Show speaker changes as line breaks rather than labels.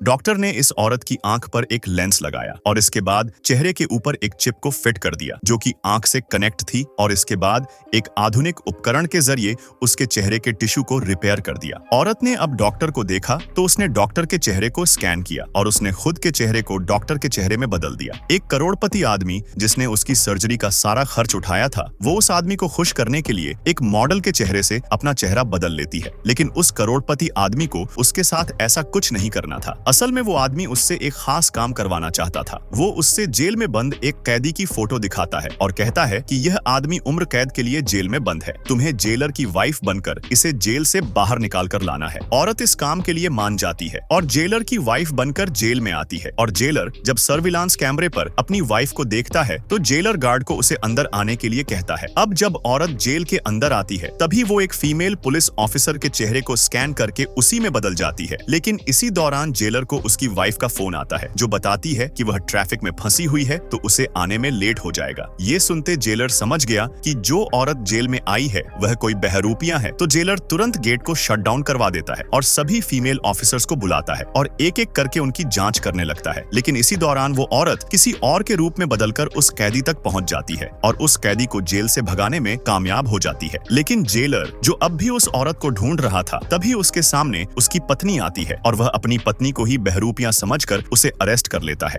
Doctor ने इस औरत की आंख पर एक लेंस लगाया और इसके बाद चेहरे के ऊपर एक चिप को फिट कर दिया जो कि आंख से कनेक्ट थी और इसके बाद एक आधुनिक उपकरण के जरिए उसके चेहरे के टिश्यू को रिपेयर कर दिया। औरत ने अब डॉक्टर को देखा तो उसने डॉक्टर के चेहरे को स्कैन किया और उसने खुद के चेहरे को डॉक्टर के चेहरे में बदल दिया। एक करोड़पति आदमी जिसने उसकी सर्जरी का सारा खर्च उठाया था, वो उस आदमी को खुश करने के लिए एक मॉडल के चेहरे से अपना चेहरा बदल लेती है, लेकिन उस करोड़पति आदमी को उसके साथ ऐसा कुछ नहीं करना था। असल में वो आदमी उससे एक खास काम करवाना चाहता था। वो उससे जेल में बंद एक कैदी की फोटो दिखाता है और कहता है कि यह आदमी उम्र कैद के लिए जेल में बंद है, तुम्हें जेलर की वाइफ बनकर इसे जेल से बाहर निकाल कर लाना है। औरत इस काम के लिए मान जाती है और जेलर की वाइफ बनकर जेल में आती है और जेलर जब सर्विलांस कैमरे पर अपनी वाइफ को देखता है तो जेलर गार्ड को उसे अंदर आने के लिए कहता है। अब जब औरत जेल के अंदर आती है तभी वो एक फीमेल पुलिस ऑफिसर के चेहरे को स्कैन करके उसी में बदल जाती है, लेकिन इसी दौरान जेलर को उसकी वाइफ का फोन आता है जो बताती है कि वह ट्रैफिक में फंसी हुई है तो उसे आने में लेट हो जाएगा। ये सुनते जेलर समझ गया कि जो औरत जेल में आई है वह कोई बहरूपिया है, तो जेलर तुरंत गेट को शट डाउन करवा देता है और सभी फीमेल ऑफिसर्स को बुलाता है और एक एक करके उनकी जांच करने लगता है। लेकिन इसी दौरान वो औरत किसी और के रूप में बदलकर उस कैदी तक पहुंच जाती है और उस कैदी को जेल से भगाने में कामयाब हो जाती है। लेकिन जेलर जो अब भी उस औरत को ढूंढ रहा था, तभी उसके सामने उसकी पत्नी आती है और वह अपनी पत्नी को ही बहरूपिया समझकर उसे अरेस्ट कर लेता है।